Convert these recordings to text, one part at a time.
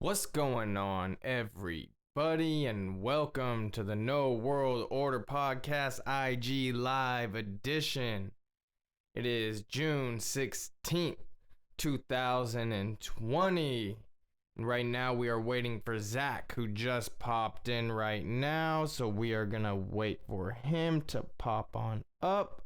What's going on, everybody, and welcome to the No World Order Podcast IG Live Edition. It is June 16th, 2020. And right now, we are waiting for Zach, who just popped in right now. So we are going to wait for him to pop on up.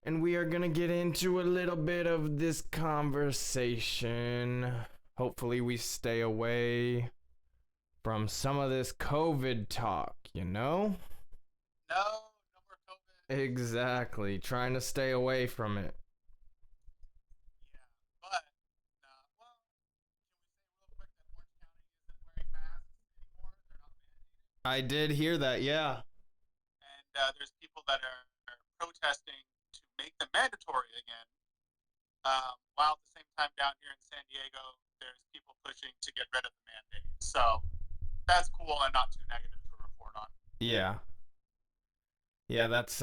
And we are going to get into a little bit of this conversation. Hopefully, we stay away from some of this COVID talk, No, no more COVID. Exactly. Trying to stay away from it. Yeah, but well, can we say real quick that Orange County isn't wearing masks anymore? They're not mandated, I did hear that, yeah. and there's people that are protesting to make them mandatory again. While at the same time down here in San Diego, there's people pushing to get rid of the mandate. So that's cool and not too negative to report on. Yeah. Yeah, that's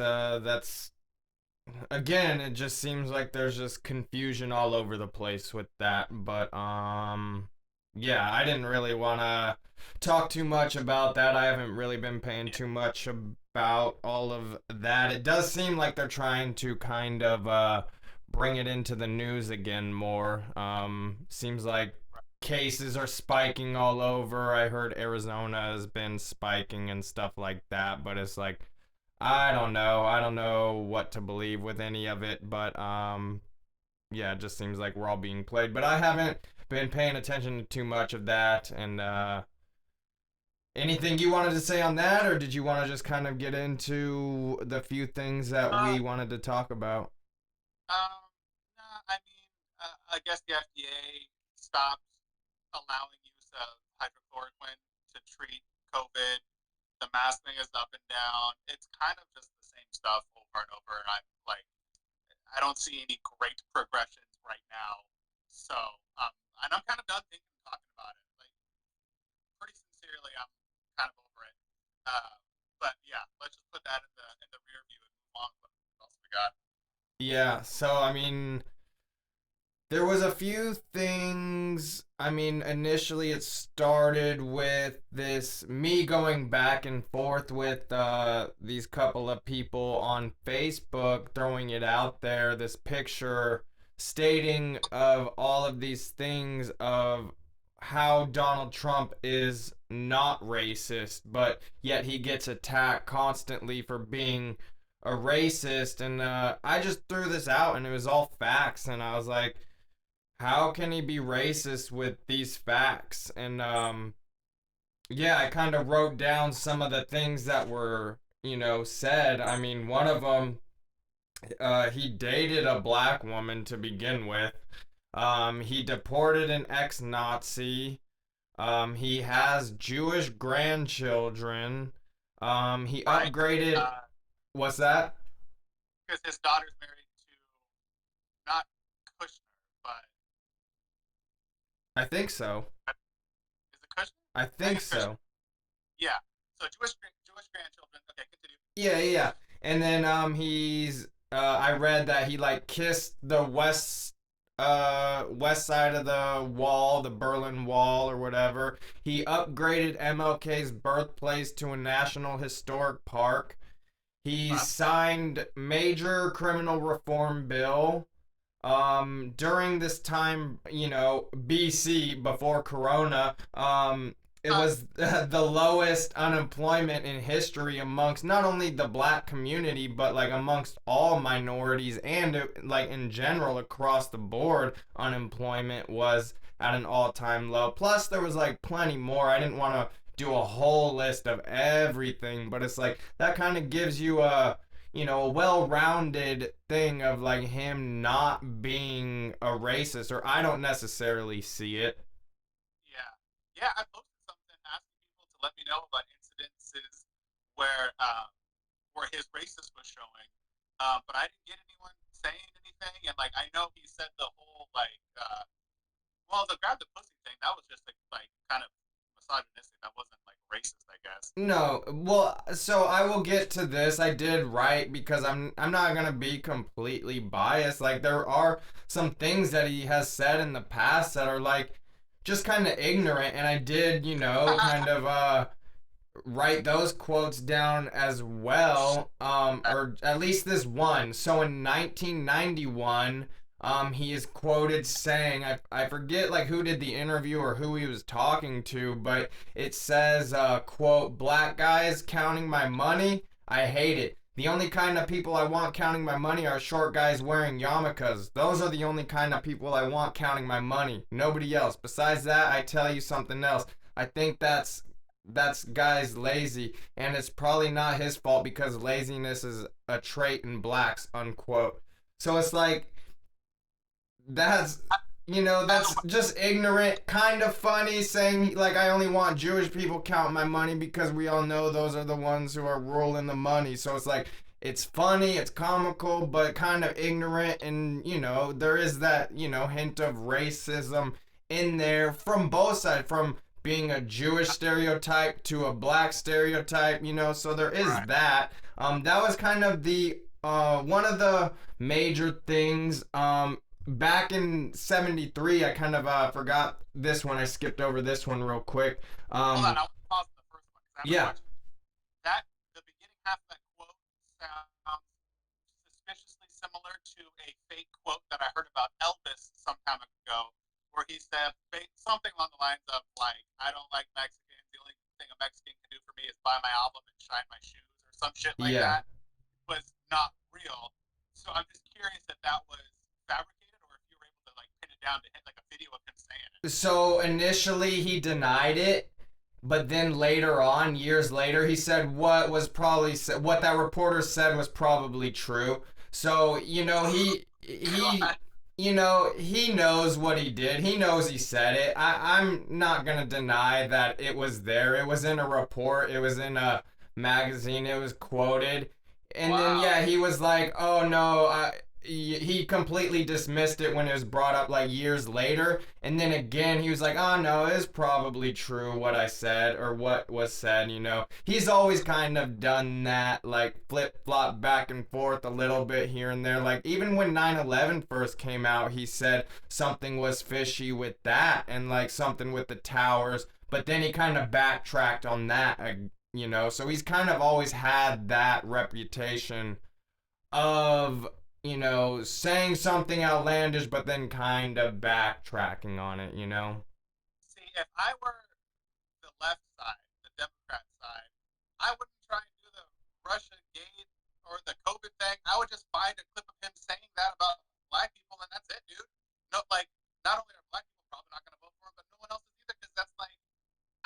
again, it just seems like there's just confusion all over the place with that, but yeah, I didn't really want to talk too much about that. I haven't really been paying too much about all of that. It does seem like they're trying to kind of bring it into the news again more. Seems like cases are spiking all over. I heard Arizona has been spiking and stuff like that, but it's like I don't know. I don't know what to believe with any of it, but yeah, it just seems like we're all being played. But I haven't been paying attention to too much of that. And anything you wanted to say on that, or did you want to just kind of get into the few things that Uh, we wanted to talk about? nah, I mean, I guess the FDA stopped allowing use of hydrochloroquine to treat COVID. The mask thing is up and down. It's kind of just the same stuff over and over, and I'm like, I don't see any great progressions right now. So, and I'm kind of done thinking and talking about it. Like, pretty sincerely, I'm kind of over it. But yeah, let's just put that in the rear view and move on. What else we got? Yeah, so I mean, there was a few things. I mean, initially it started with this me going back and forth with these couple of people on Facebook throwing it out there. This picture stating of all of these things of how Donald Trump is not racist, but yet he gets attacked constantly for being a racist. And I just threw this out, and it was all facts, and I was like, how can he be racist with these facts? And yeah, I kind of wrote down some of the things that were, said. I mean, one of them, he dated a black woman to begin with. He deported an ex-Nazi. He has Jewish grandchildren. He Right. upgraded. Uh, What's that? because his daughter's married to not Kushner, but I think so. is it Kushner? I I think think it's Kushner. so. Yeah. So Jewish grandchildren. Okay, continue. Yeah, yeah, yeah. And then he's I read that he like kissed the west side of the wall, the Berlin Wall or whatever. He upgraded MLK's birthplace to a national historic park. He Wow. signed major criminal reform bill. During this time, BC before Corona, it Uh, was the lowest unemployment in history amongst not only the black community but like amongst all minorities and like in general across the board unemployment was at an all-time low. Plus there was like plenty more. I didn't want to do a whole list of everything, but it's like that kind of gives you a well-rounded thing of like him not being a racist, or I don't necessarily see it. yeah. Yeah. I posted something asking people to let me know about incidences where his racist was showing, but I didn't get anyone saying anything. And like I know he said the whole well, the grab the pussy thing that was just like kind of misogynistic. That wasn't like racist, I guess. No, well, so I will get to this. I did write because I'm not gonna be completely biased. Like there are some things that he has said in the past that are like just kind of ignorant, and I did, kind of write those quotes down as well, or at least this one. So in 1991, he is quoted saying, I forget like who did the interview or who he was talking to, but it says, quote, "Black guys counting my money, I hate it. The only kind of people I want counting my money are short guys wearing yarmulkes. Those are the only kind of people I want counting my money. Nobody else. Besides that, I tell you something else. I think that's guy's lazy, and it's probably not his fault because laziness is a trait in blacks," unquote. So it's like that's that's just ignorant, kind of funny, saying like I only want Jewish people count my money because we all know those are the ones who are ruling the money. So it's like it's funny, it's comical, but kind of ignorant, and there is that hint of racism in there from both sides, from being a Jewish stereotype to a black stereotype, so there is that. That was kind of the one of the major things. Back in 73, I kind of forgot this one. I skipped over this one real quick. Hold on, I'll pause the first one because I have a Yeah. question. That the beginning half of that quote sounds suspiciously similar to a fake quote that I heard about Elvis some time ago, where he said something along the lines of like, "I don't like Mexicans. The only thing a Mexican can do for me is buy my album and shine my shoes," or some shit like Yeah. that. It was not real. So I'm just curious if that was fabricated or if you were able to like pin it down to hit like a video of him saying it. So initially he denied it, but then later on, years later, he said what that reporter said was probably true. So God. he knows what he did. He knows he said it. I'm not gonna deny that it was there. It was in a report. It was in a magazine. It was quoted. And then Wow. yeah, he was like, "Oh no," he completely dismissed it when it was brought up like years later. And then again, he was like, "Oh no, it's probably true what I said or what was said." He's always kind of done that, like flip flop back and forth a little bit here and there. Like even when 9/11 first came out, he said something was fishy with that and like something with the towers. But then he kind of backtracked on that, So he's kind of always had that reputation of saying something outlandish, but then kind of backtracking on it. See, if I were the left side, the Democrat side, I wouldn't try and do the Russia Gate or the COVID thing. I would just find a clip of him saying that about black people, and that's it, dude. No, like, not only are black people probably not going to vote for him, but no one else is either, because that's like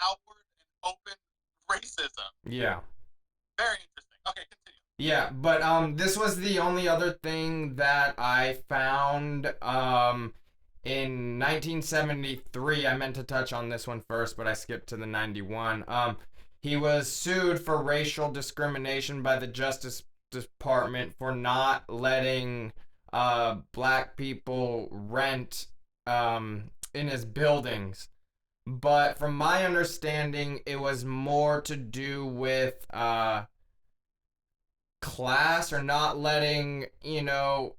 outward and open racism. Yeah. Very interesting. Okay, continue. Yeah, but this was the only other thing that I found in 1973. I meant to touch on this one first, but I skipped to the 91. He was sued for racial discrimination by the Justice Department for not letting black people rent in his buildings. But from my understanding, it was more to do with class, or not letting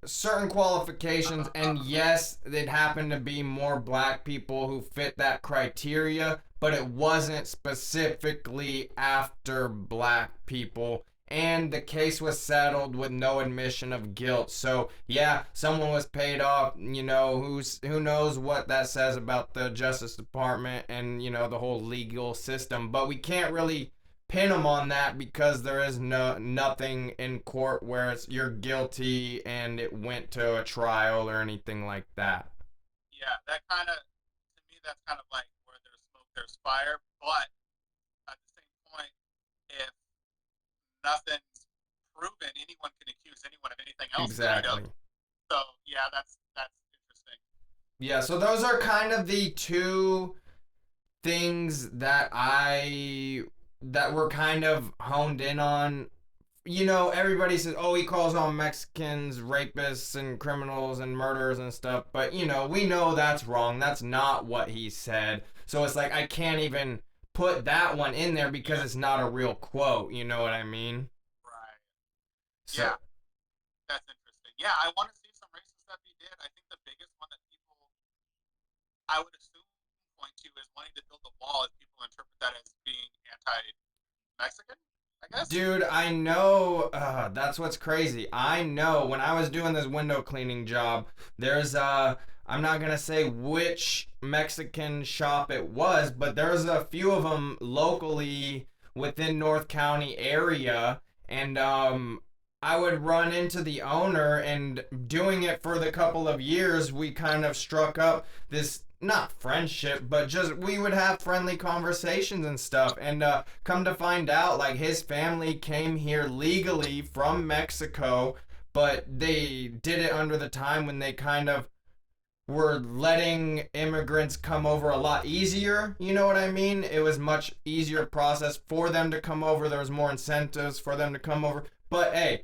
certain qualifications. And yes, it happened to be more black people who fit that criteria, but it wasn't specifically after black people, and the case was settled with no admission of guilt. So yeah, someone was paid off. Who knows what that says about the Justice Department and the whole legal system, but we can't really pin them on that because there is nothing in court where you're guilty and it went to a trial or anything like that. Yeah, that kind of, to me, that's kind of like where there's smoke, there's fire. But at the same point, if nothing's proven, anyone can accuse anyone of anything else. Exactly. So yeah, that's interesting. Yeah, so those are kind of the two things that were kind of honed in on. Everybody says, "Oh, he calls all Mexicans rapists and criminals and murderers and stuff," but we know that's wrong. That's not what he said. So it's like I can't even put that one in there because it's not a real quote. You know what I mean? Right. So, Yeah, that's interesting. Yeah, I want to see some racist stuff he did. I think the biggest one that people, I would assume, point is wanting to build a wall, if people interpret that as being anti-Mexican, I guess. Dude, I know. That's what's crazy. I know when I was doing this window cleaning job, there's I'm not gonna say which Mexican shop it was, but there's a few of them locally within North County area, and I would run into the owner, and doing it for the couple of years, we kind of struck up this not friendship, but just we would have friendly conversations and stuff. And come to find out, like his family came here legally from Mexico, but they did it under the time when they kind of were letting immigrants come over a lot easier. You know what I mean? It was much easier process for them to come over. There was more incentives for them to come over. But hey,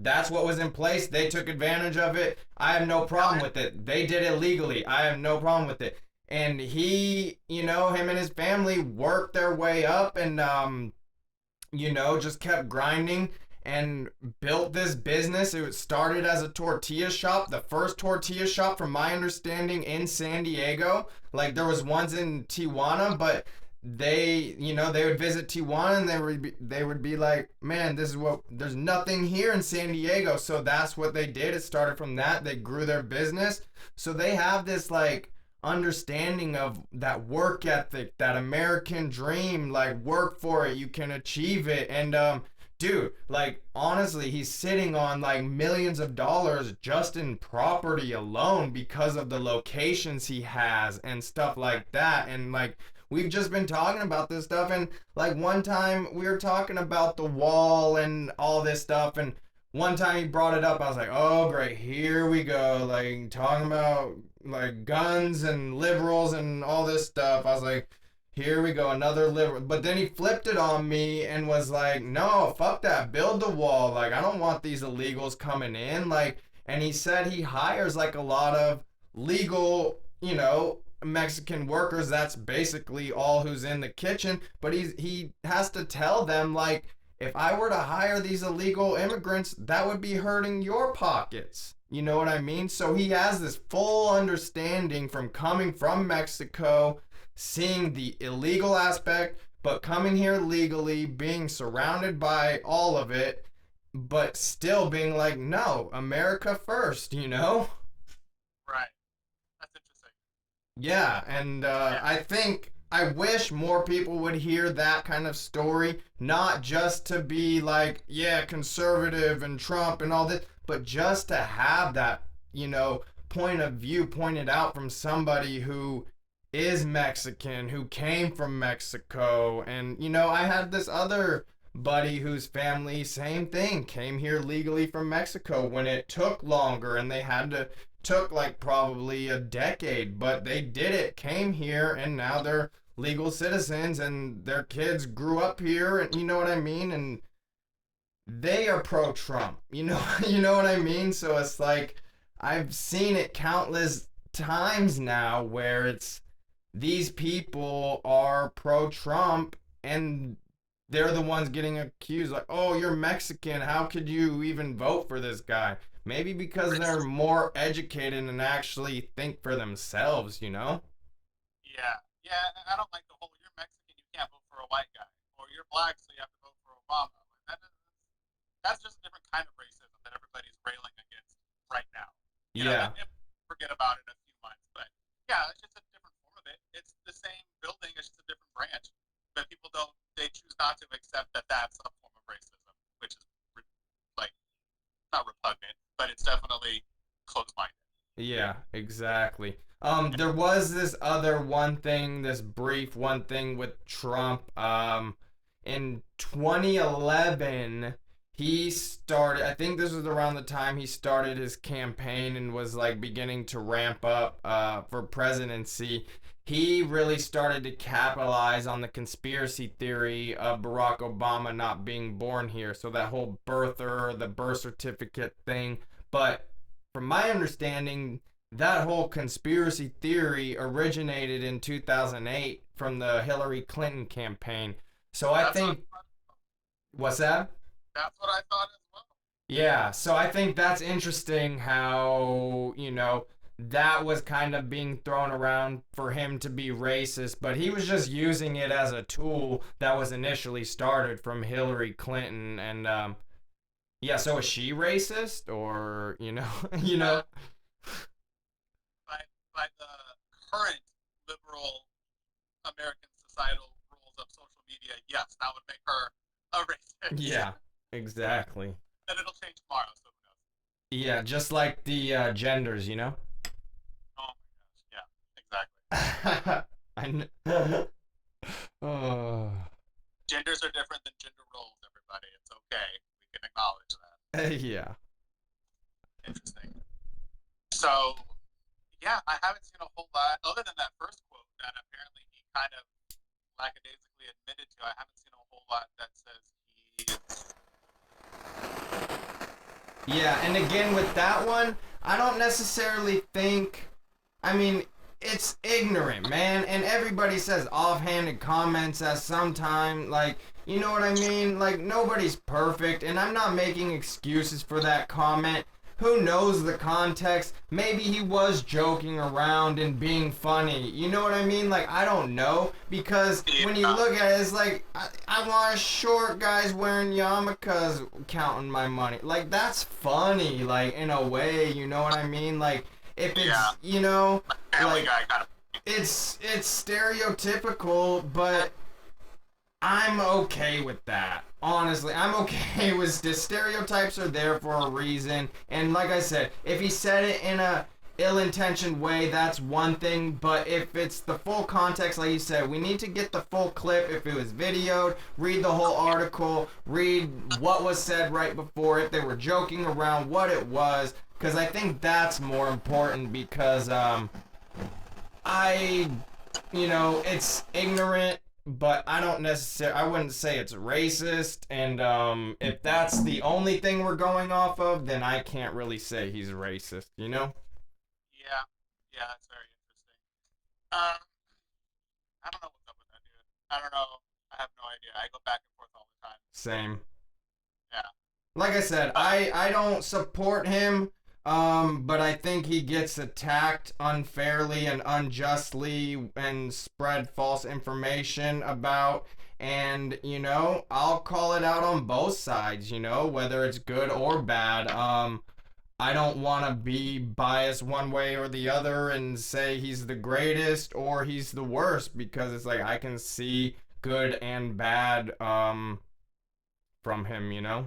that's what was in place. They took advantage of it. I have no problem with it. They did it legally. I have no problem with it. And he, him and his family worked their way up, and just kept grinding and built this business. It started as a tortilla shop, the first tortilla shop, from my understanding, in San Diego. Like there was ones in Tijuana, but they would visit Tijuana, and they would be like, man, there's nothing here in San Diego. So that's what they did. It started from that. They grew their business. So they have this like understanding of that work ethic, that American dream, like work for it, you can achieve it. And dude, like honestly, he's sitting on like millions of dollars just in property alone because of the locations he has and stuff like that. And like we've just been talking about this stuff, and like one time we were talking about the wall and all this stuff, and one time he brought it up, I was like, oh great, here we go, like talking about like guns and liberals and all this stuff. I was like, here we go, another liberal. But then he flipped it on me and was like, no, fuck that, build the wall. Like I don't want these illegals coming in. Like, and he said he hires like a lot of legal, Mexican workers. That's basically all who's in the kitchen. But he has to tell them, like, if I were to hire these illegal immigrants, that would be hurting your pockets. You know what I mean? So he has this full understanding from coming from Mexico, seeing the illegal aspect, but coming here legally, being surrounded by all of it, but still being like, no, America first, Right. That's interesting. Yeah, and I wish more people would hear that kind of story, not just to be like, yeah, conservative and Trump and all this, but just to have that, point of view pointed out from somebody who is Mexican, who came from Mexico. And, I had this other buddy whose family, same thing, came here legally from Mexico when it took longer, and they had to took like probably a decade, but they did it, came here, and now they're legal citizens, and their kids grew up here, and you know what I mean, and they are pro Trump, you know what I mean. So it's like I've seen it countless times now where it's these people are pro Trump, and they're the ones getting accused, like, oh, you're Mexican, how could you even vote for this guy? Maybe because they're more educated and actually think for themselves. Yeah. Yeah, I don't like the whole you're Mexican, you can't vote for a white guy. Or you're black, so you have to vote for Obama. That's just a different kind of racism that everybody's railing against right now. Yeah. Forget about it in a few months. But yeah, it's just a different form of it. It's the same building, it's just a different branch. But people they choose not to accept that that's a form of racism, which is like, not repugnant, but it's definitely close-minded. Yeah, exactly. There was this other this brief one thing with Trump. In 2011, he started, I think this was around the time he started his campaign and was like beginning to ramp up for presidency. He really started to capitalize on the conspiracy theory of Barack Obama not being born here. So that whole the birth certificate thing. But from my understanding, that whole conspiracy theory originated in 2008 from the Hillary Clinton campaign. So I think, what's that? That's what I thought as well. Yeah, so I think that's interesting how, that was kind of being thrown around for him to be racist, but he was just using it as a tool that was initially started from Hillary Clinton. And yeah, so is she racist, or you know? by by the current liberal American societal rules of social media, yes, that would make her a racist. Yeah, exactly. And it'll change tomorrow, so who knows? Yeah, just like the genders, you know. Oh my gosh, yeah, exactly. Oh. Genders are different than gender roles, everybody. It's okay. We can acknowledge that. Yeah. Interesting. So, yeah, I haven't seen a whole lot other than that first quote that apparently he kind of lackadaisically admitted to. I haven't seen a whole lot that says he is. Yeah, and again with that one, I don't necessarily think. I mean, it's ignorant, man, and everybody says offhanded comments at some time, like, you know what I mean? Like, nobody's perfect, and I'm not making excuses for that comment. Who knows the context? Maybe he was joking around and being funny. You know what I mean? Like, I don't know. Because when you look at it, it's like, I want short guys wearing yarmulkes counting my money. Like, that's funny, like, in a way, you know what I mean? Like, if it's, Yeah. Family like, Guy kind of. it's stereotypical, but I'm okay with that. Honestly, I'm okay with the stereotypes are there for a reason. And like I said, if he said it in a ill-intentioned way, that's one thing. But if it's the full context, like you said, we need to get the full clip. If it was videoed, read the whole article, read what was said right before, if they were joking around, what it was. Because I think that's more important because, it's ignorant, but I wouldn't say it's racist. And if that's the only thing we're going off of, then I can't really say he's racist, you know? Yeah, yeah, that's very interesting. Um, I don't know what's up with that dude. I don't know. I have no idea. I go back and forth all the time. Same. Yeah. Like I said, I don't support him, but I think he gets attacked unfairly and unjustly and spread false information about. And, I'll call it out on both sides, whether it's good or bad. I don't want to be biased one way or the other and say he's the greatest or he's the worst, because it's like I can see good and bad from him, Yeah,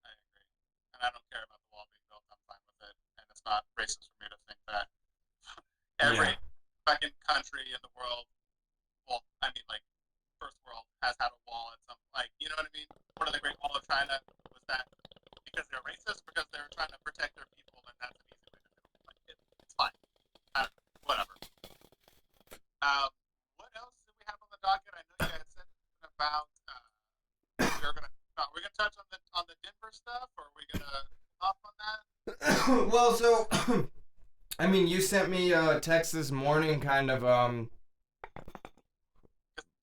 I agree. And I don't care about the wall being built. I'm fine with it. And it's not racist for me to think that every Yeah. fucking country in the world, well, I mean, like, first world, has had a wall at some, like, you know what I mean? What are the Great Wall of China? Was that because they're racist? Because they're trying to protect their people, and that's an easy way to do it. Like, it's fine. Whatever. Um, what else did we have on the docket? I know you guys said something about we're gonna touch on the Denver stuff, or are we gonna off on that? Well, so I mean, you sent me a text this morning, kind of Because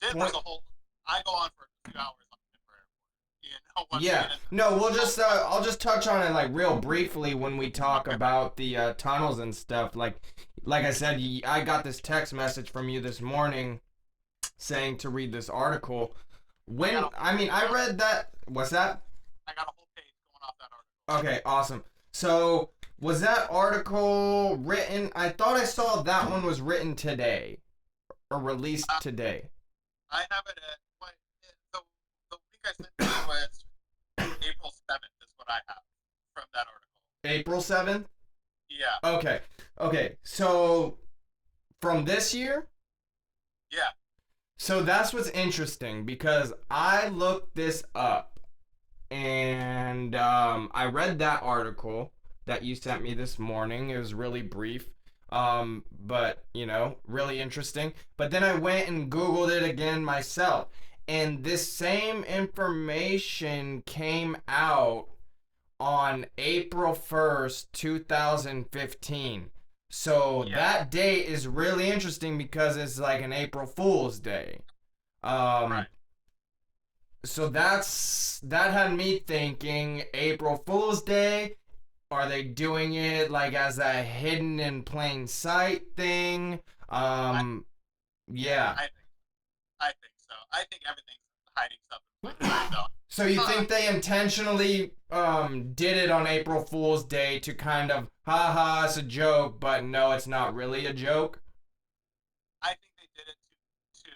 Denver's a whole. I go on for 2 hours on Denver Airport. You know what? Yeah. No, we'll just I'll just touch on it like real briefly when we talk about the tunnels and stuff. Like I said, I got this text message from you this morning saying to read this article. I read that. What's that? I got a whole page going off that article. Okay, awesome. So, was that article written? I thought I saw that one was written today or released today. I have it at the week I sent you was April 7th is what I have from that article. April 7th? Yeah. Okay. So, from this year? Yeah. So that's what's interesting because I looked this up and I read that article that you sent me this morning. It was really brief, but really interesting. But then I went and Googled it again myself, and this same information came out on April 1st, 2015. So that date is really interesting because it's like an April Fool's Day. Right. So that had me thinking April Fool's Day, are they doing it like as a hidden in plain sight thing? I Yeah. I think I think so. I think everything's hiding stuff in plain sight though. So you think they intentionally did it on April Fool's Day to kind of haha it's a joke, but no, it's not really a joke? I think they did it to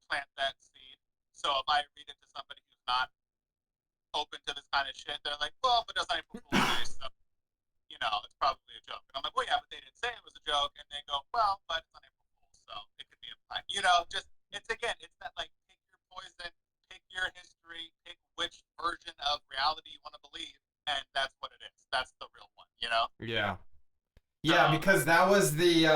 plant that seed. So if I read it to somebody who's not open to this kind of shit, they're like, well, but that's not April Fool's Day, so it's probably a joke. And I'm like, well, yeah, but they didn't say it was a joke, and they go, well, but it's on April Fool's, so it could be implied. Just it's that like pick your poison, pick your history, pick which version of reality you want to believe, and that's what it is. That's the real one. Yeah. So Yeah, because that was the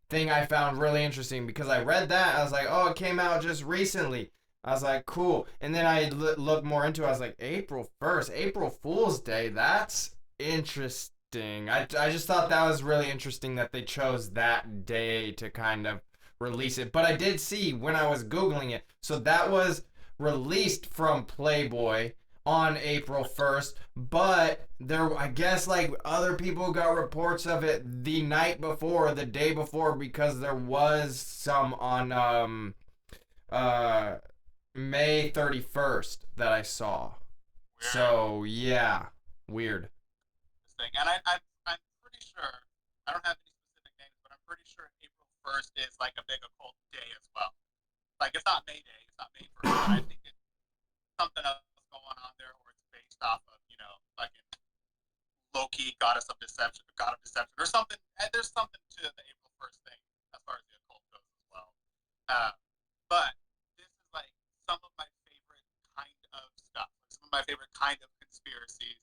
thing I found really interesting because I read that I was like, "Oh, it came out just recently." I was like, "Cool." And then I looked more into it. I was like, "April 1st, April Fool's Day. That's interesting." I just thought that was really interesting that they chose that day to kind of release it. But I did see when I was googling it. So that was released from Playboy on April 1st, but there I guess like other people got reports of it the night before or the day before because there was some on uh May 31st that I saw. weird So, yeah, weird. this thing, and I'm pretty sure I don't have any specific names, but I'm pretty sure April 1st is like a big occult day as well. Like it's not May Day, it's not May 1st, but I think it's something else going on there, or it's based off of fucking Loki, god of deception, or something. And there's something to the April 1st thing as far as the occult goes as well. Uh, but this is like some of my favorite kind of stuff, like some of my favorite kind of conspiracies,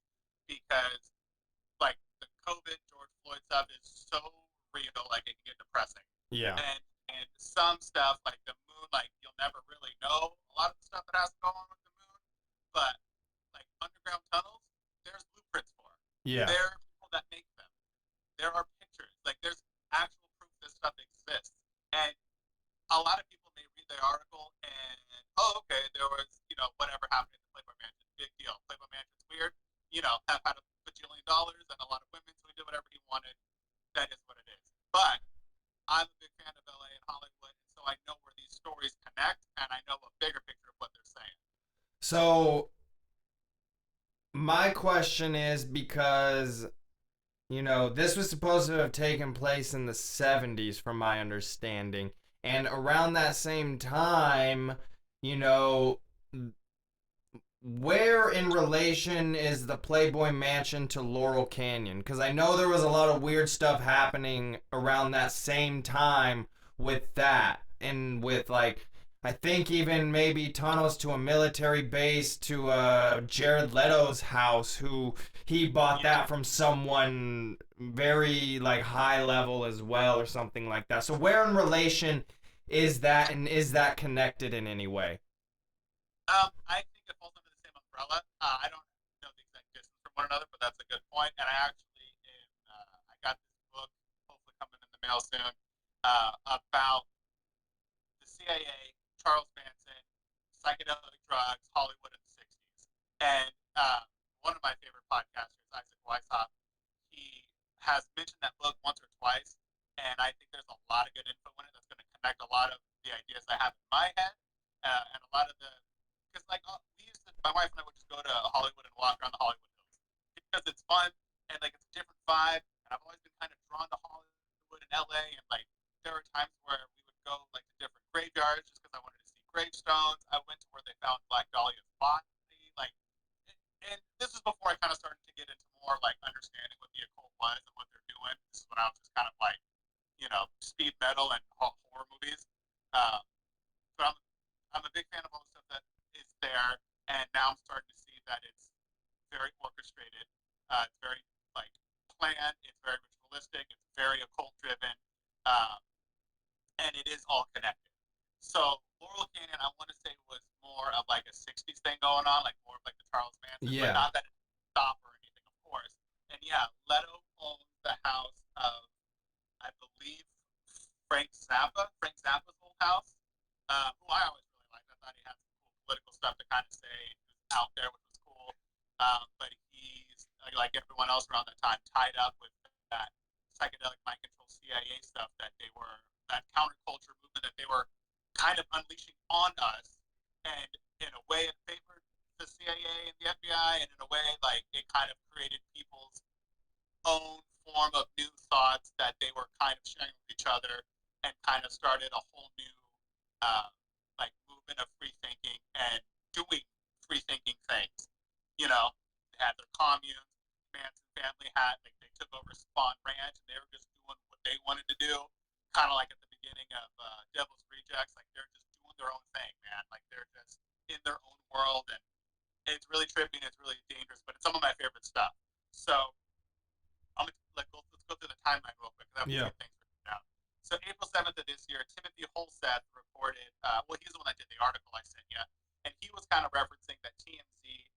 because like the COVID George Floyd stuff is so real, like it can get depressing. Yeah. And some stuff like the moon, like you'll never really know a lot of the stuff that has to go on with the moon, but like underground tunnels, there's blueprints for. Yeah. There are people that make them. There are pictures. Like there's actual proof this stuff exists. And a lot of people may read the article and okay, there was whatever happened in the Playboy Mansion, big deal. Playboy Mansion's weird. Have had a bajillion dollars and a lot of women, so he did whatever he wanted. That is what it is. But I'm a big fan of LA and Hollywood, and so I know where these stories connect, and I know a bigger picture of what they're saying. So, my question is because this was supposed to have taken place in the 70s, from my understanding. And around that same time, you know, where in relation is the Playboy Mansion to Laurel Canyon? Because I know there was a lot of weird stuff happening around that same time with that. And with, like, I think even maybe tunnels to a military base to Jared Leto's house, who he bought Yeah. that from someone very, like, high level as well, or something like that. So, where in relation is that, and is that connected in any way? I think it falls under the same umbrella. I don't know the exact distance from one another, but that's a good point. And I got this book, hopefully coming in the mail soon, about the CIA, Charles Manson, psychedelic drugs, Hollywood in the '60s. And one of my favorite podcasters, Isaac Weishaupt, he has mentioned that book once or twice, and I think there's a lot of good info in it that's going to connect a lot of the ideas I have in my head, and a lot of the because like my wife and I would just go to Hollywood and walk around the Hollywood Hills because it's fun and like it's a different vibe, and I've always been kind of drawn to Hollywood and LA, and like there were times where we would go like to different graveyards just because I wanted to see gravestones. I went to where they found Black Dahlia's body, like, and this is before I kind of started to get into more like understanding what the occult was and what they're doing. This is when I was just kind of like, speed metal and horror movies. Um, but I'm a big fan of all the stuff that is there, and now I'm starting to see that it's very orchestrated. It's very like planned. It's very ritualistic. It's very occult driven, um, and it is all connected. So Laurel Canyon, I want to say was more of like a '60s thing going on, like more of like the Charles Manson, but Yeah. not that it stopped or anything, of course. And yeah, Leto owned the house of, I believe, Frank Zappa's old house, who I always really liked. I thought he had some cool political stuff to kind of say. He was out there, which was cool. But everyone else around that time tied up with that psychedelic mind control CIA stuff that they were, that counterculture movement that they were kind of unleashing on us. And in a way, it favored the CIA and the FBI, and in a way, like it kind of created people's own form of new thoughts that they were kind of sharing with each other, and kind of started a whole new uh, like movement of free thinking and doing free thinking things. You know, they had their communes. Manson family had, like, they took over Spawn Ranch, and they were just doing what they wanted to do, kind of like at the beginning of Devil's Rejects. Like they're just doing their own thing, man. Like they're just in their own world, and it's really trippy and it's really dangerous. But it's some of my favorite stuff. So let's go through the timeline real quick, because I have Yeah. a few things written down. So April 7th of this year, Timothy Holseth reported. Well, he's the one that did the article I sent you, and he was kind of referencing that TMZ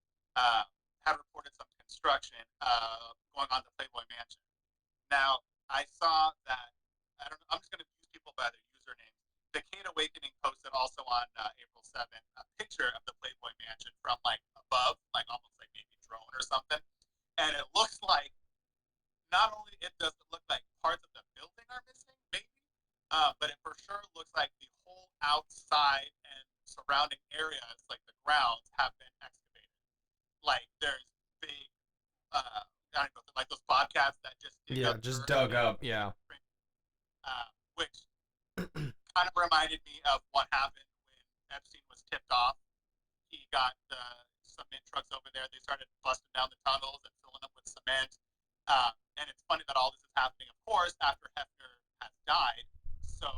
had reported some construction going on the Playboy Mansion. Now, I saw that. I don't know. I'm just going to use people by their usernames. The Kate Awakening posted also on April 7th a picture of the Playboy Mansion from like above, like almost like maybe drone or something, and it looks like, not only it doesn't look like parts of the building are missing, maybe, but it for sure looks like the whole outside and surrounding areas, like the grounds, have been excavated. Like there's big, I don't know, like those bobcats that just dig Yeah, up just dirt, dug up. Yeah. which kind of reminded me of what happened when Epstein was tipped off. He got cement trucks over there. They started busting down the tunnels and filling them with cement. And it's funny that all this is happening, of course, after Hefner has died. So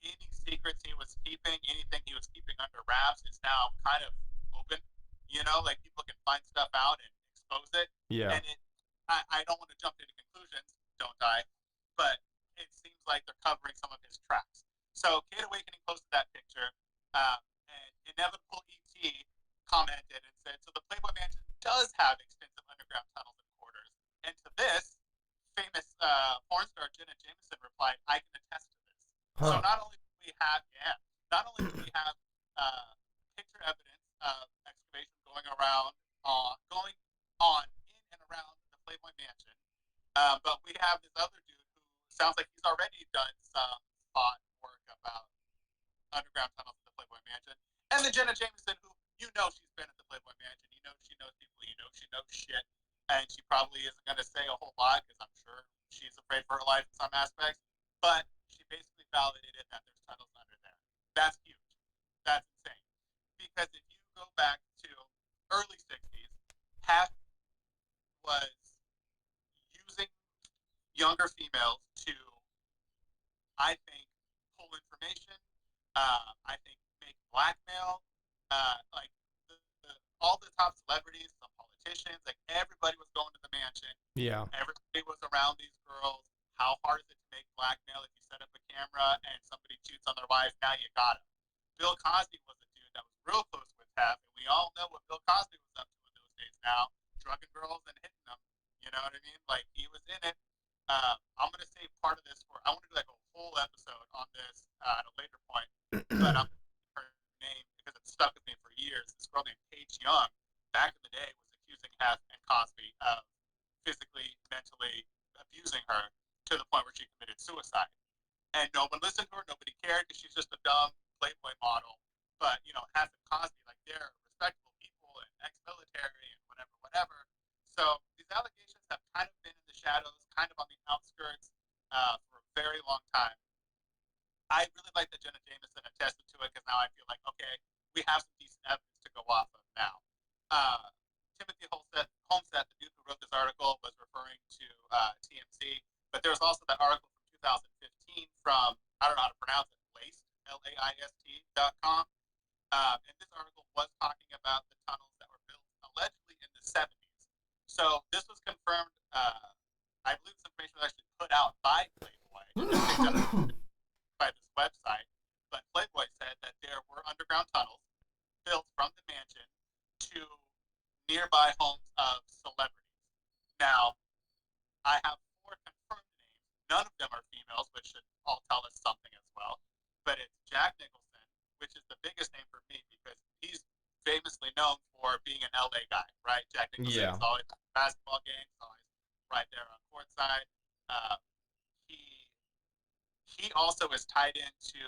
any secrets he was keeping, anything he was keeping under wraps, is now kind of open. You know, like people can find stuff out and expose it. Yeah. And I don't want to jump into conclusions, don't I? But it seems like they're covering some of his tracks. So Kate Awakening posted that picture, and Inevitable ET commented and said, "So the Playboy Mansion does have extensive underground tunnels and quarters." And to this, famous porn star Jenna Jameson replied, "I can attest to this." So Huh. not only do we have, picture evidence of excavation going on in and around the Playboy Mansion, but we have this other dude who sounds like he's already done some spot work about underground tunnels in the Playboy Mansion. And then Jenna Jameson, who, you know, she's been at the Playboy Mansion. You know she knows people. You know she knows shit. And she probably isn't going to say a whole lot, because I'm sure she's afraid for her life in some aspects. But she basically validated that there's tunnels under there. That's huge. That's insane. Because if you go back to early 60s, Hef was using younger females to, I think, pull information. I think make blackmail. Like all the top celebrities, some politicians, like everybody was going to the mansion. Yeah. Everybody was around these girls. How hard is it to make blackmail if you set up a camera and somebody cheats on their wife? Now you got him. Bill Cosby was a dude that was real close with Hef, and we all know what Bill Cosby was up to in those days now, drugging girls and hitting them. You know what I mean? Like, he was in it. I'm going to save part of this for, I want to do like a whole episode on this at a later point, but I'm her name because it stuck with me for years. This girl named Paige Young, back in the day, was accusing Hef and Cosby of physically, mentally abusing her to the point where she committed suicide. And no one listened to her. Nobody cared, because she's just a dumb Playboy model. But, you know, Hef and Cosby, like, they're respectable people and ex-military and whatever, whatever. So these allegations have kind of been in the shadows, kind of on the outskirts, for a very long time. I really like that Jenna Jameson attested to it, because now I feel like, okay, we have some decent evidence to go off of now. Timothy Holmstead, the dude who wrote this article, was referring to TMZ, but there was also that article from 2015 from, I don't know how to pronounce it, Laist, LAIST.com. And this article was talking about the tunnels that were built allegedly in the 70s. So this was confirmed. I believe this information was actually put out by Playboy, picked up by this website. But Playboy said that there were underground tunnels built from the mansion to nearby homes of celebrities. Now, I have 4 confirmed names. None of them are females, which should all tell us something as well. But it's Jack Nicholson, which is the biggest name for me, because he's famously known for being an LA guy, right? Jack Nicholson is always at basketball games, always right there on courtside. Uh, he he also is tied into,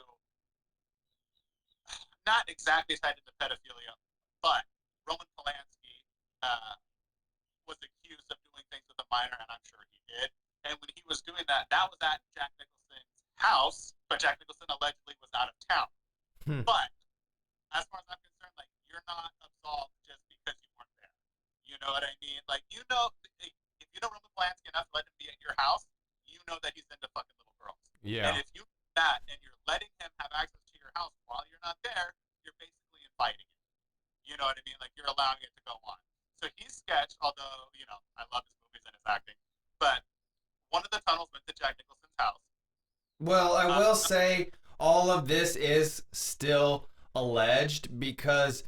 not exactly tied into pedophilia, but Roman Polanski uh, was accused of doing things with a minor, and I'm sure he did. And when he was doing that, that was at Jack Nicholson's house, but Jack Nicholson allegedly was out of town. Hmm. But as far as I'm concerned, like, you're not absolved just because you weren't there. You know what I mean? Like, if you know Roman Polanski enough to let him be at your house, you know that he's into fucking little girls. And Yeah. if you do that and you're letting him have access to your house while you're not there, you're basically inviting it. You know what I mean? Like, you're allowing it to go on. So he's sketched, although, I love his movies and his acting. But one of the tunnels went to Jack Nicholson's house. Well, I will say all of this is still alleged because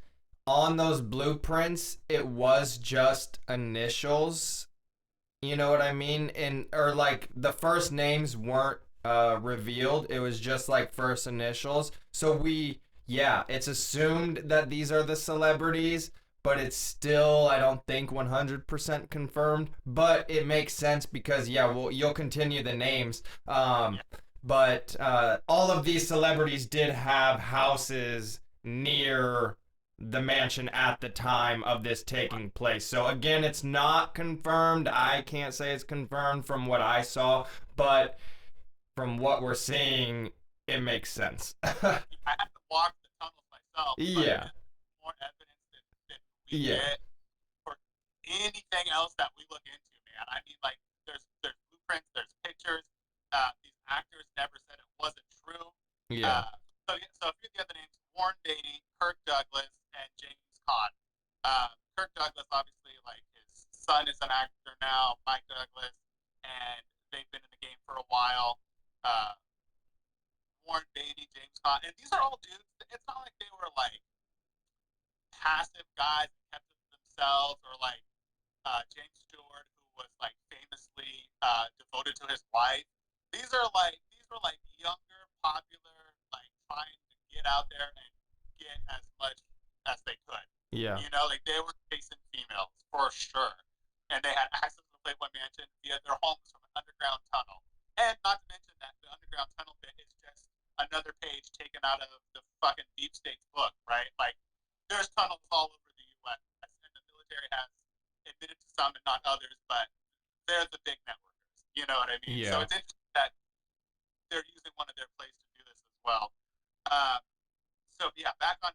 on those blueprints it was just initials. You know what I mean? And or like the first names weren't revealed. It was just like first initials. So yeah, it's assumed that these are the celebrities, but it's still I don't think 100% confirmed. But it makes sense because yeah, well you'll continue the names. But all of these celebrities did have houses near the mansion at the time of this taking place. So again, it's not confirmed. I can't say it's confirmed from what I saw, but from what we're seeing, it makes sense. I haven't walked the tunnels myself, but Yeah. more evidence than we Yeah. get for anything else that we look into, man. I mean, like, there's blueprints, there's pictures. These actors never said it wasn't true. Yeah. So a few of the other names: Warren Beatty, Kirk Douglas, and James Caan. Kirk Douglas, obviously, like, his son is an actor now, Mike Douglas, and they've been in the game for a while. Uh, Warren Beatty, James Caan, and these are all dudes. It's not like they were like passive guys that kept it to themselves, or like James Stewart, who was like famously devoted to his wife. These were like younger, popular, like trying to get out there and get as much as they could. Yeah. You know, like, they were chasing females for sure, and they had access to the Playboy Mansion via their homes from an underground tunnel. And not to mention that the underground tunnel bit is just another page taken out of the fucking Deep State's book, right? Like, there's tunnels all over the U.S., and the military has admitted to some and not others, but they're the big networkers. You know what I mean? So Yeah. it's interesting that they're using one of their plays to do this as well. Um, so yeah, back on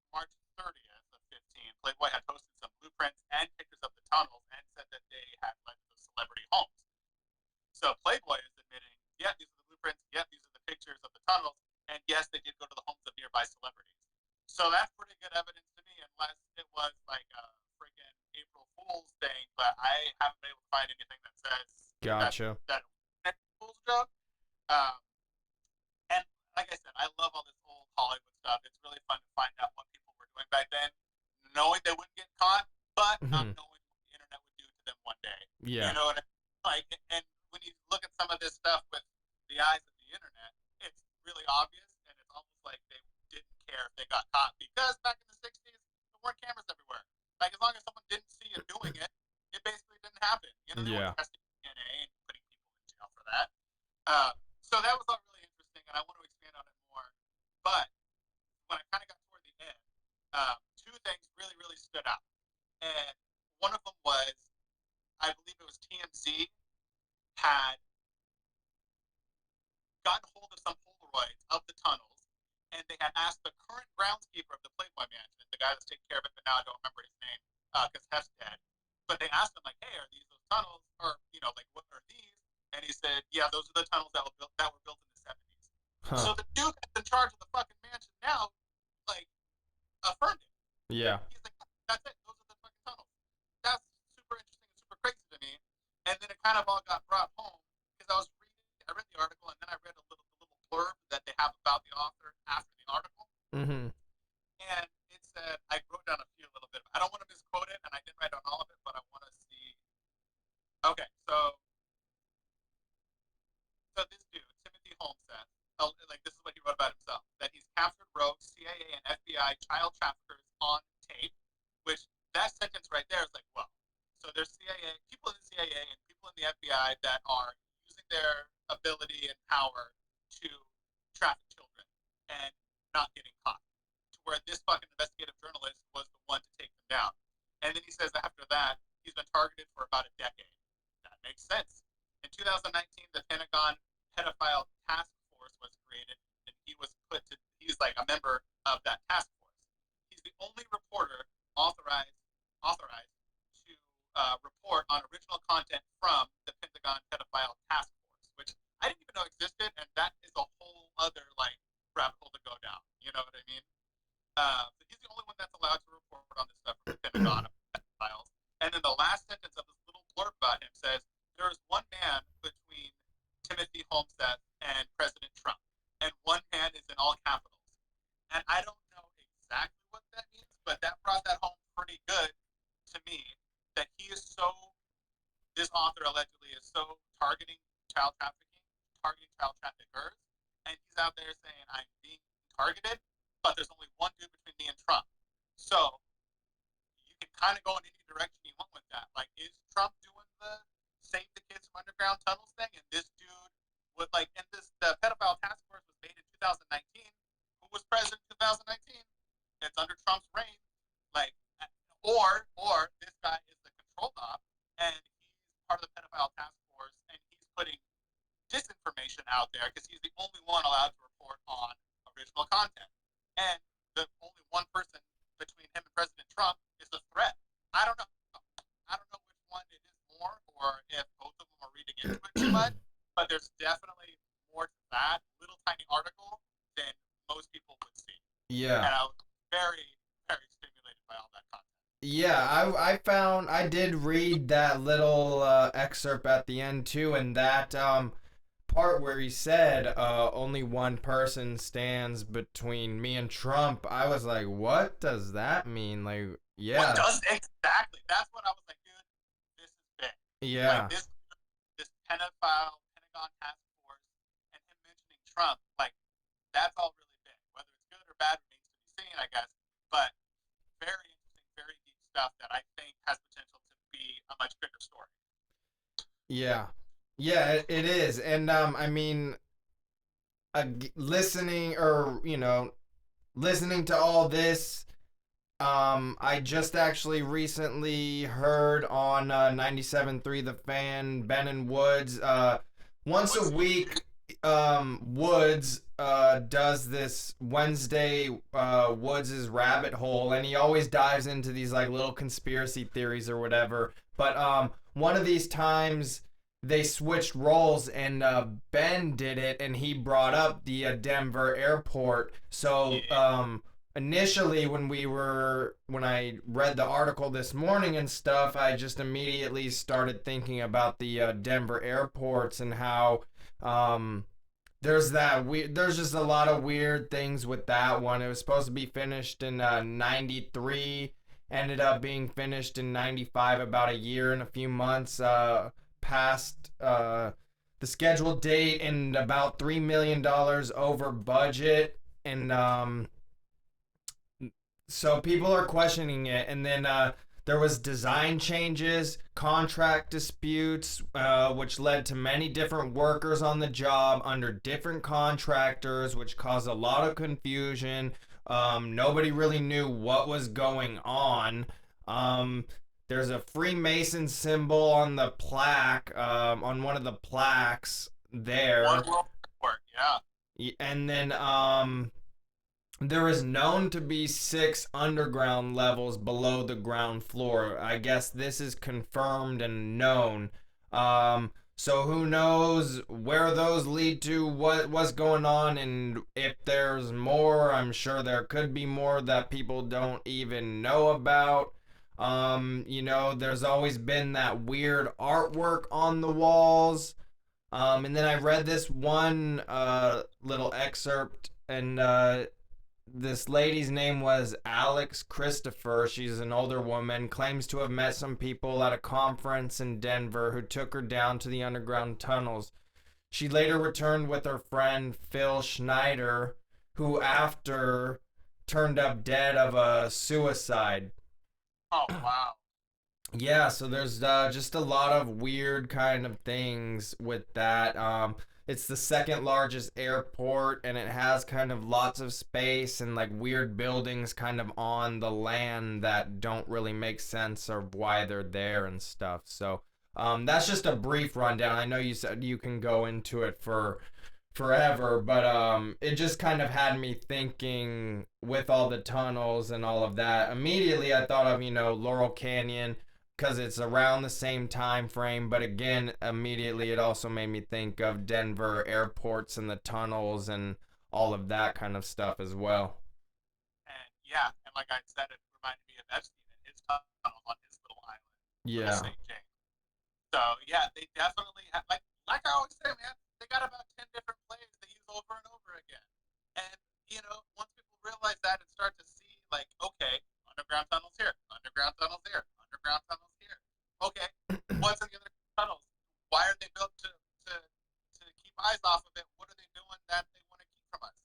March 30th of 15, Playboy had posted some blueprints and pictures of the tunnels and said that they had led to celebrity homes. So Playboy is admitting, yeah, these are the blueprints, yeah, these are the pictures of the tunnels, and yes, they did go to the homes of nearby celebrities. So that's pretty good evidence to me, unless it was like a freaking April Fool's thing, but I haven't been able to find anything that says Gotcha. that April Fool's joke. Um, and like I said, I love all this old Hollywood stuff. It's really fun to find out what people were doing back then, knowing they wouldn't get caught, but not knowing what the internet would do to them one day. Yeah. You know what I mean? Like, and when you look at some of this stuff with the eyes of the internet, it's really obvious, and it's almost like they didn't care if they got caught, because back in the 60s, there weren't cameras everywhere. Like, as long as someone didn't see you doing it, it basically didn't happen. You know, they Yeah. weren't testing DNA and putting people in jail for that. So that was all really interesting, and I want to expand on it more. But when I kind of got toward the end, two things really, really stood out. And one of them was, I believe it was TMZ had gotten hold of some Polaroids of the tunnels, and they had asked the current groundskeeper of the Playboy Mansion, the guy that's taking care of it, but now I don't remember his name because Hef's dead. But they asked him, like, hey, are these those tunnels? Or, like, what are these? And he said, yeah, those are the tunnels that were built in the 70s. Huh. So the dude that's in charge of the fucking mansion now, like, affirmed it. Yeah. He's like, that's it. Those are the fucking tunnels. That's super interesting and super crazy to me. And then it kind of all got brought home because I read the article, and then I read the little blurb that they have about the author after the article. Mm-hmm. And it said, I wrote down a few a little bit. I don't want to misquote it, and I didn't write down all of it, but I want to see. Okay, so this dude, Timothy Holmes, said, like, this is what he wrote about himself, that he's captured rogue CIA and FBI child traffickers on tape, which that sentence right there is like, well, so there's CIA, people in the CIA and people in power to traffic children and not getting caught. To where this fucking investigative journalist was the one to take them down. And then he says after that, he's been targeted for about a decade. That makes sense. In 2019, the Pentagon Pedophile Task Force was created, and he's like a member of that task force. He's the only reporter authorized to report on original content from the Pentagon Pedophile Task Force, which I didn't even know existed, and that is a whole other like rabbit hole to go down. You know what I mean? So he's the only one that's allowed to report on this stuff from the Pentagon pedophiles. And then the last sentence of this little blurb about him says, "There is one man between Timothy Homestead and President Trump, and one hand is in all capitals." And I don't know exactly what that means, but that brought that home pretty good to me. That he is so, this author allegedly is so targeting child trafficking, targeting child traffickers, and he's out there saying, "I'm being targeted, but there's only one dude between me and Trump." So you can kind of go in any direction you want with that. Like, is Trump doing the save the kids from underground tunnels thing, and this dude would like, and the pedophile task force was made in 2019. Who was president in 2019? It's under Trump's reign. Like, or this guy is the control op, and he's part of the pedophile task force, and he's putting disinformation out there because he's the only one allowed to report on original content. And the only one person between him and President Trump is a threat. I don't know. I don't know which one it is more, or if both of them are reading into it too much. But there's definitely more to that little tiny article than most people would see. Yeah. And I was very, very stimulated by all that content. Yeah, I did read that little excerpt at the end too, and that part where he said only one person stands between me and Trump. I was like, what does that mean? Like, yeah. What does exactly? That's what I was like, dude. This is big. Yeah. Like this pedophile Pentagon task force and him mentioning Trump, like, that's all really big. Whether it's good or bad remains to be seen, I guess. But very interesting, very deep stuff that I think has potential to be a much bigger story. Yeah. Yeah, it is. And I mean, listening listening to all this, I just actually recently heard on 97.3 The Fan, Ben and Woods, once a week, Woods does this Wednesday Woods' Rabbit Hole, and he always dives into these like little conspiracy theories or whatever. But one of these times they switched roles, and Ben did it, and he brought up the Denver airport. So initially when I read the article this morning and stuff, I just immediately started thinking about the Denver airports and how there's just a lot of weird things with that one. It was supposed to be finished in 93, ended up being finished in 95, about a year and a few months past the scheduled date, and about $3 million over budget. And so people are questioning it. And then there was design changes, contract disputes, which led to many different workers on the job under different contractors, which caused a lot of confusion. Nobody really knew what was going on. There's a Freemason symbol on the plaque, on one of the plaques there. One world report, yeah. And then there is known to be 6 underground levels below the ground floor. I guess this is confirmed and known. So who knows where those lead to, what's going on, and if there's more. I'm sure there could be more that people don't even know about. There's always been that weird artwork on the walls. And then I read this one little excerpt, and this lady's name was Alex Christopher. She's an older woman, claims to have met some people at a conference in Denver who took her down to the underground tunnels. She later returned with her friend Phil Schneider, who after turned up dead of a suicide. Oh, wow. Yeah, so there's just a lot of weird kind of things with that. it's the second largest airport, and it has kind of lots of space and like weird buildings kind of on the land that don't really make sense of why they're there and stuff. So that's just a brief rundown. I know you said you can go into it for forever, but it just kind of had me thinking with all the tunnels and all of that. Immediately I thought of, Laurel Canyon because it's around the same time frame, but again, immediately it also made me think of Denver airports and the tunnels and all of that kind of stuff as well. And yeah, and like I said, it reminded me of Epstein and his tunnel on his little island with Yeah. St. James. So yeah, they definitely have, like I always say, man, they got about 10 different plays they use over and over again. And once people realize that and start to see, like, okay, underground tunnels here, underground tunnels here, underground tunnels here. Okay, what's in the other tunnels? Why are they built to keep eyes off of it? What are they doing that they want to keep from us?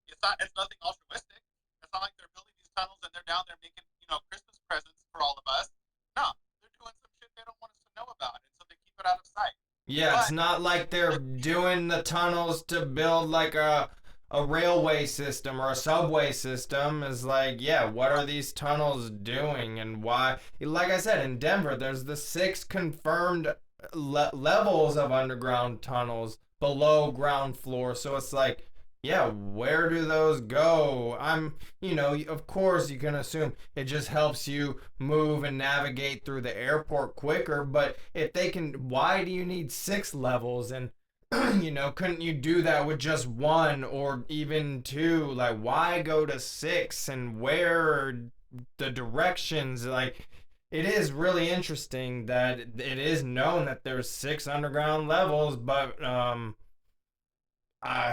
It's nothing altruistic. It's not like they're building these tunnels and they're down there making Christmas presents for all of us. No, they're doing some shit they don't want us to know about, and so they keep it out of sight. Yeah, it's But not like they're doing the tunnels to build like a railway system or a subway system. Is like, yeah, what are these tunnels doing and why? Like I said, in Denver, there's the six confirmed levels of underground tunnels below ground floor. So it's like, yeah, where do those go? Of course, you can assume it just helps you move and navigate through the airport quicker. But if they can, why do you need six levels? And, couldn't you do that with just one or even two? Like, why go to six and where are the directions? Like, it is really interesting that it is known that there's six underground levels, but,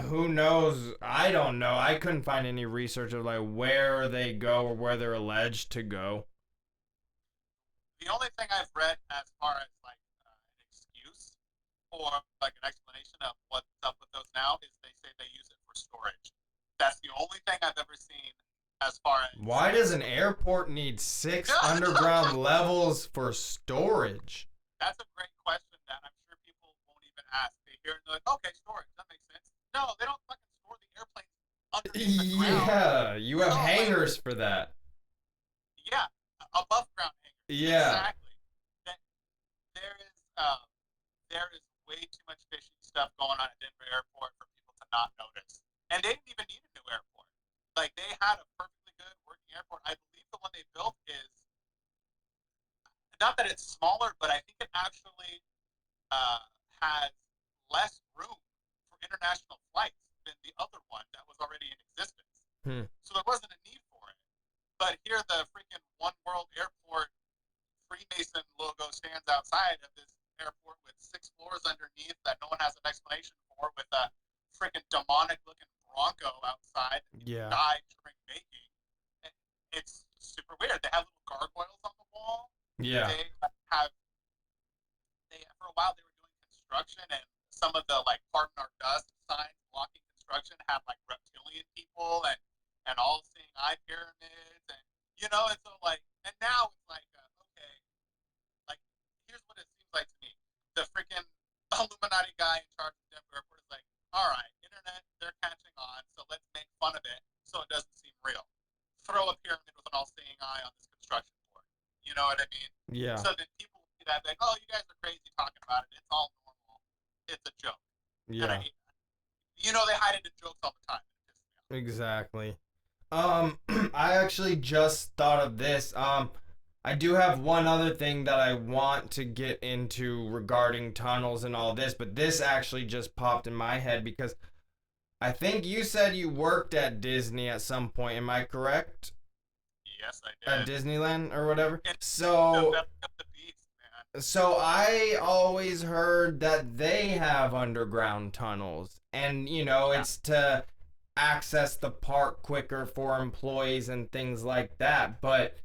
who knows? I don't know. I couldn't find any research of like where they go or where they're alleged to go. the only thing I've read as far as like an excuse or like an explanation of what's up with those now is they say they use it for storage. That's the only thing I've ever seen as far as. Why does an airport need six underground levels for storage? That's a great question that I'm sure people won't even ask. They hear it and they're like, okay, storage, that makes sense. No, they don't fucking store the airplanes underneath the ground. Yeah, you have No, hangars for that. Yeah, above ground hangars. Yeah. Exactly. There is there is way too much fishy stuff going on at Denver Airport for people to not notice. And they didn't even need a new airport. Like they had a perfectly good working airport. I believe the one they built is not that it's smaller, but I think it actually has less room for international flights than the other one that was already in existence. Hmm. So there wasn't a need for it. But here, the freaking One World Airport Freemason logo stands outside of this airport with 6 floors underneath that no one has an explanation for, with a freaking demonic looking Bronco outside that Yeah. died during making. It's super weird. They have little gargoyles on the wall. Yeah. They for a while they were doing construction, and some of the like "Pardon Our Dust" signs blocking construction had like reptilian people and all seeing eye pyramids, and and so like, and now it's like okay, like here's what it seems like to me: the freaking Illuminati guy in charge of Denver Airport is like, all right, internet, they're catching on, so let's make fun of it so it doesn't seem real. Throw a pyramid with an all-seeing eye on this construction board. You know what I mean? Yeah. So then people see that like, oh, you guys are crazy talking about it. It's all normal. It's a joke. And Yeah. they hide it in jokes all the time. Exactly. I actually just thought of this. I do have one other thing that I want to get into regarding tunnels and all this, but this actually just popped in my head because I think you said you worked at Disney at some point. Am I correct? Yes, I At did. Disneyland or whatever. It's So, the beast, man. so I always heard that they have underground tunnels, and it's to access the park quicker for employees and things like that. But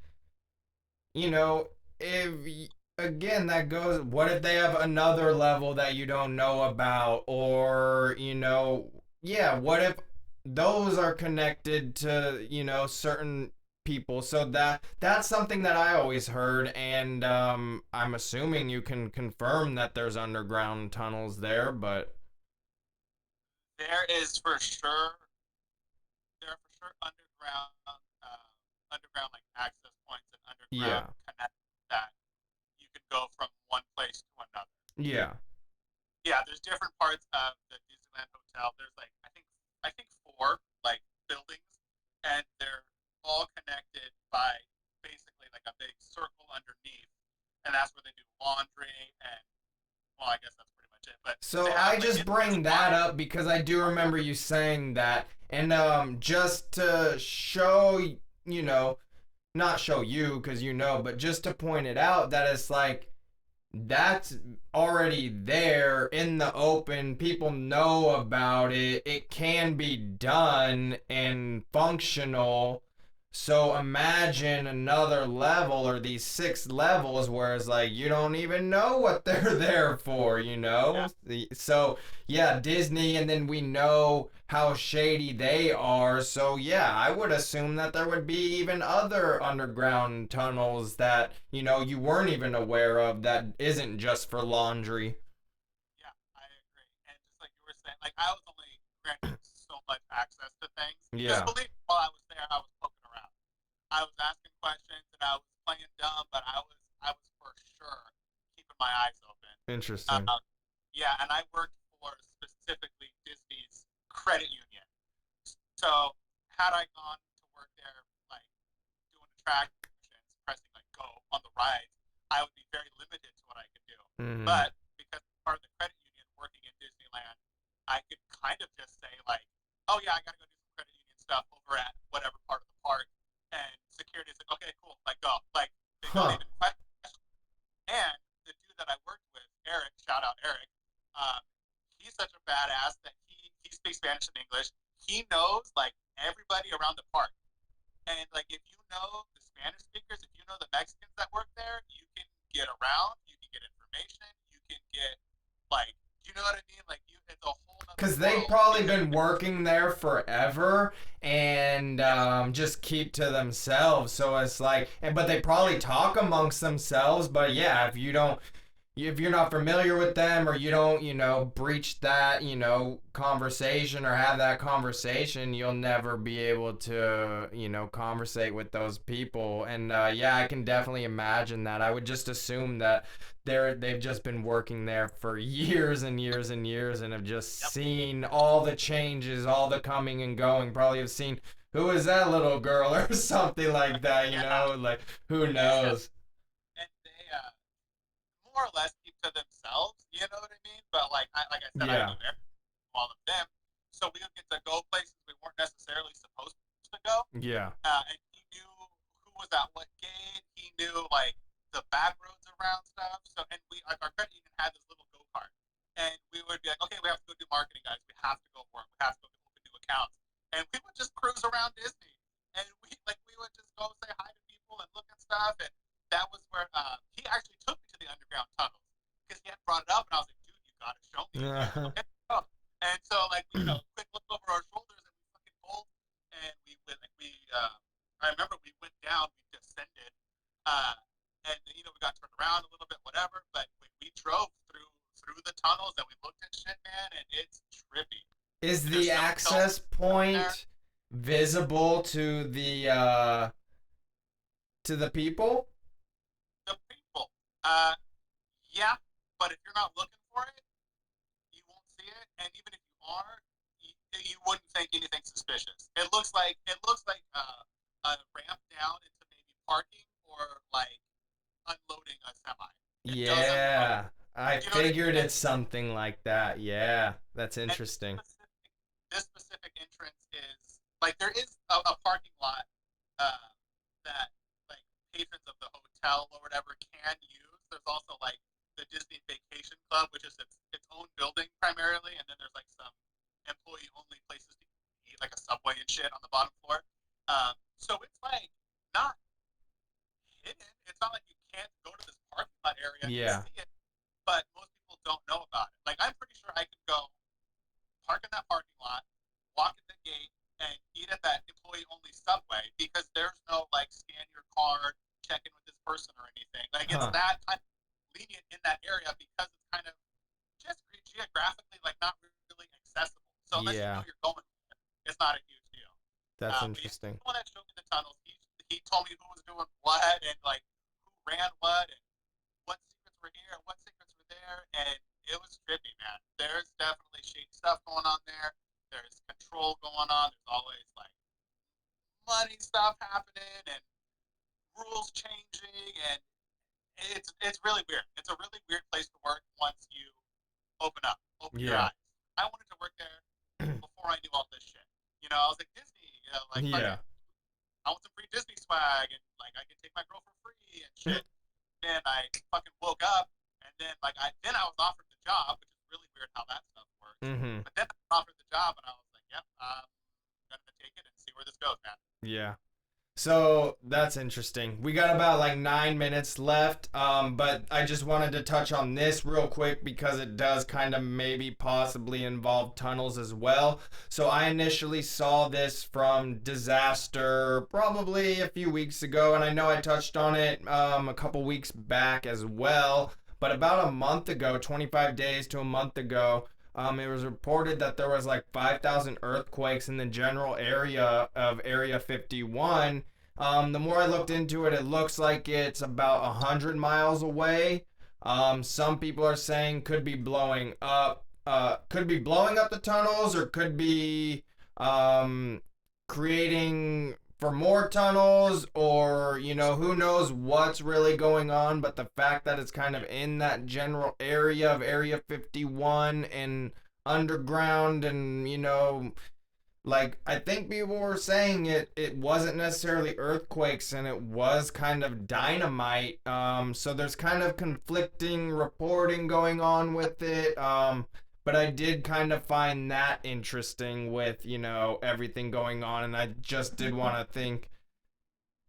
if again that goes, what if they have another level that you don't know about, or yeah, what if those are connected to certain people? So that's something that I always heard, and I'm assuming you can confirm that there's underground tunnels there, but there is for sure there are for sure underground like access points and underground Yeah. connections that you can go from one place to another. Yeah. Yeah, there's different parts of the Disneyland Hotel. There's like I think four like buildings, and they're all connected by basically like a big circle underneath, and that's where they do laundry and well, I guess that's pretty much it. But they So have I like just bring that up because I do remember you saying that, and just to show, you know, not show you because you know, but just to point it out that it's like that's already there in the open. People know about it. It can be done and functional. So imagine another level or these 6 levels where it's like you don't even know what they're there for, you know? yeah, So yeah, Disney, and then we know how shady they are. So yeah, I would assume that there would be even other underground tunnels that, you weren't even aware of that isn't just for laundry. yeah, I agree. And just like you were saying, like I was only granted so much access to things because Yeah, believe me, while I was there, I was poking around. I was asking questions and I was playing dumb, but I was for sure keeping my eyes open. interesting. Um, yeah, and I worked for specifically Disney's credit union. So had I gone to work there, like doing attractions, pressing like go on the rides, I would be very limited to what I could do. Mm, But because I'm part of the credit union working in Disneyland, I could kind of just say like, oh yeah, I gotta go do some credit union stuff over at whatever part of the park, and security is like, okay, cool, like go, like they don't huh. even question. And the dude that I worked with, Eric, shout out Eric, um, he's such a badass that he speaks Spanish and English. He knows like everybody around the park. And like if you know the Spanish speakers, if you know the Mexicans that work there, you can get around, you can get information, you can get like you know what I mean? Like you it's a whole other Because they've world probably because been working there forever and yeah, just keep to themselves. So it's like, but they yeah, probably talk amongst themselves. But yeah, if you're not familiar with them or you don't, breach that, conversation or have that conversation, you'll never be able to, conversate with those people. And yeah, I can definitely imagine that. I would just assume that they've just been working there for years and years and years and have just yep, seen all the changes, all the coming and going. Probably have seen who is that little girl or something like that, yeah, like who yeah. knows? And they more or less keep to themselves, you know what I mean? But like I said, I Yeah. knew all of them. So we would get to go places we weren't necessarily supposed to go. Yeah. And he knew who was at what gate. He knew like the back roads around stuff. So and we like our credit union had this little go kart, and we would be like, okay, we have to go do marketing, guys. We have to go work. We have to go open new accounts, and we would just cruise around Disney, and we would just go say hi to people and look at stuff, and that was where he actually took me to the underground tunnels because he had brought it up, and I was like, dude, you gotta show me. And he was like, okay, go. And so like quick look over our shoulders, and we fucking bolt, and we went like we I remember we went down, we descended, uh, and we got turned around a little bit, whatever. But we drove through the tunnels and we looked at shit, man, and it's trippy. Is And the there's no cell access phone there. point visible to the people? The people, uh, yeah, but if you're not looking for it, you won't see it. And even if you are, you wouldn't think anything suspicious. It looks like a ramp down into maybe parking or like unloading a semi. It doesn't look. Yeah, I You know what I mean? figured it's something like that. Yeah, that's And interesting. this specific entrance is like there is a parking lot uh, that like patrons of the hotel or whatever can use. There's also like the Disney Vacation Club, which is its own building primarily, and then there's like some employee only places to eat, like a Subway and shit on the bottom floor. So it's like not hidden. It's not like you can't go to this parking lot area and Yeah. see it, but most people don't know about it. Like I'm pretty sure I could go park in that parking lot, walk at the gate, and eat at that employee only Subway because there's no like scan your card, check in with this person or anything. Like it's Huh. that kind of lenient in that area because it's kind of just geographically like not really accessible. So unless you Yeah, know you're going there, it's not a huge deal. that's But yeah, interesting. the one that showed me the tunnels, he told me who was doing what and like who ran what and what secrets were here and what secrets were there, and it was trippy, man. There's definitely shady stuff going on there. There's control going on. There's always like money stuff happening and rules changing, and it's really weird. It's a really weird place to work once you open your Yeah. eyes. I wanted to work there before I knew all this shit. I was like Disney, like fucking. Yeah. I want some free Disney swag, and like I can take my girl for free and shit. Then I fucking woke up, and then I was offered the job, which is really weird how that stuff works. Mm-hmm. But then I was offered the job, and I was like, yep, I'm gonna take it and see where this goes, man. Yeah. So that's interesting. We got about like 9 minutes left, but I just wanted to touch on this real quick because it does kind of maybe possibly involve tunnels as well. So I initially saw this from Disaster probably a few weeks ago, and I know I touched on it a couple weeks back as well. But about a month ago, 25 days to a month ago, it was reported that there was like 5,000 earthquakes in the general area of Area 51. The more I looked into it, it looks like it's about 100 miles away. Some people are saying could be blowing up the tunnels, or could be um, creating for more tunnels, or who knows what's really going on. But the fact that it's kind of in that general area of Area 51 and underground, and like I think people were saying it wasn't necessarily earthquakes, and it was kind of dynamite. So there's kind of conflicting reporting going on with it. But I did kind of find that interesting with everything going on, and I just did want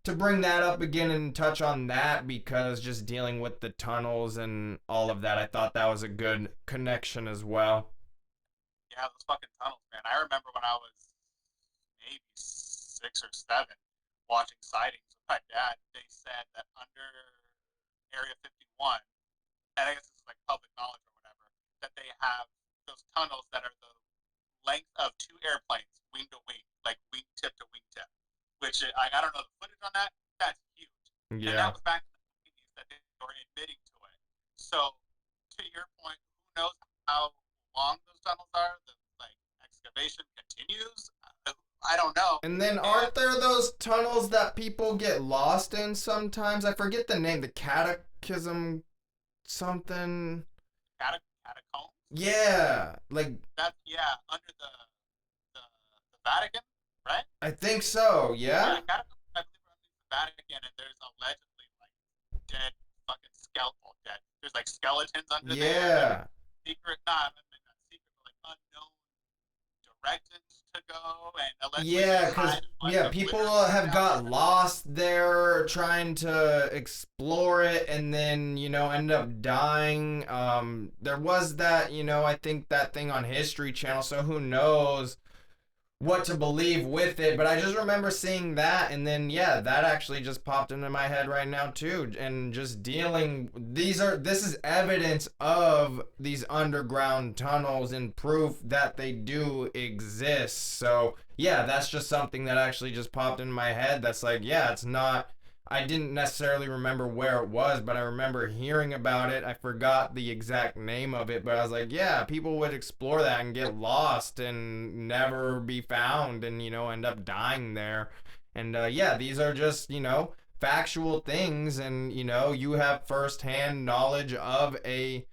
to bring that up again and touch on that, because just dealing with the tunnels and all of that, I thought that was a good connection as well. Yeah, those fucking tunnels, man. I remember when I was maybe 6 or 7 watching sightings with my dad. They said that under Area 51, and I guess this is like public knowledge or whatever, that they have those tunnels that are the length of 2 airplanes, wing to wing, like wingtip to wingtip. Which I don't know the footage on that. That's huge, and that Yeah. was back in the 80s that they were admitting to it. So, to your point, who knows how long those tunnels are? The like excavation continues. I don't know. And then And aren't there those tunnels that people get lost in sometimes? I forget the name, the catechism something. catacombs. Yeah, like That's under the Vatican, right? I think so. Yeah, Yeah. catacombs. I believe are under the Vatican, and there's allegedly like dead fucking skeletal dead. There's like skeletons under there. There's Yeah. secret, not secret, but like unknown directions to go, and allegedly they Yeah, cuz hide a bunch yeah, of people litter have down got there. lost there trying to explore it, and then, end up dying. There was that, I think that thing on History Channel, so who knows what to believe with it. But I just remember seeing that, and then yeah, that actually just popped into my head right now too. And just dealing, this is evidence of these underground tunnels and proof that they do exist. So yeah, that's just something that actually just popped in my head. That's like, yeah, it's not, I didn't necessarily remember where it was, but I remember hearing about it. I forgot the exact name of it, but I was like, yeah, people would explore that and get lost and never be found, and, end up dying there. And yeah, these are just, factual things, and, you have firsthand knowledge of a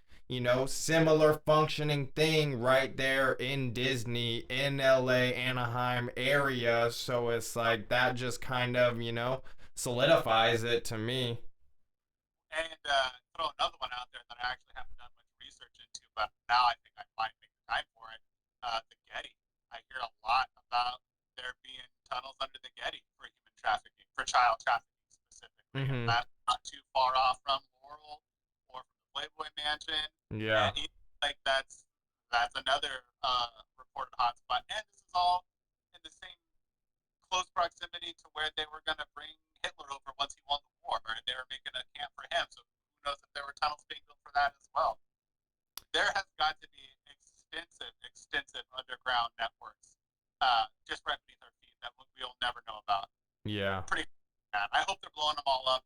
similar functioning thing right there in Disney, in LA, Anaheim area. So it's like that just kind of, solidifies it to me. And throw another one out there that I actually haven't done much research into, but now I think I might make the time for it. The Getty. I hear a lot about there being tunnels under the Getty for human trafficking, for child trafficking specifically, and Mm-hmm. that's not too far off from Laurel or from the Playboy Mansion. Yeah. And like that's another reported hotspot. And this is all in the same close proximity to where they were going to bring Hitler over once he won the war, and they were making a camp for him. So who knows if there were tunnels being built for that as well. There has got to be extensive underground networks just right beneath our feet that we'll never know about. Yeah. Pretty bad. I hope they're blowing them all up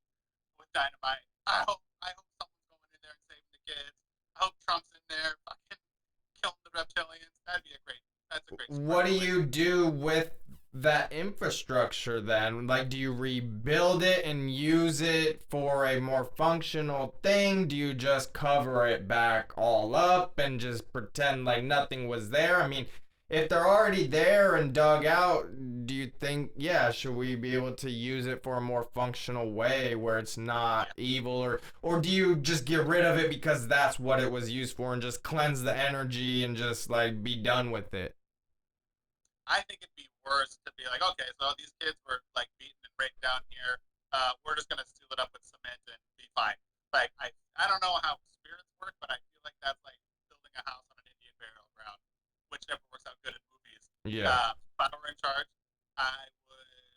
with dynamite. I hope someone's going in there and saving the kids. I hope Trump's in there fucking killing the reptilians. That's a great What do you do with that infrastructure then? Like, do you rebuild it and use it for a more functional thing? Do you just cover it back all up and just pretend like nothing was there? I mean, if they're already there and dug out, do you think, yeah, should we be able to use it for a more functional way where it's not evil, or do you just get rid of it because that's what it was used for and just cleanse the energy and just like be done with it? I think it'd be worse to be like, okay, so these kids were like beaten and raped down here. We're just gonna seal it up with cement and be fine. Like I don't know how spirits work, but I feel like that's like building a house on an Indian burial ground, which never works out good in movies. Yeah. If I were in charge, I would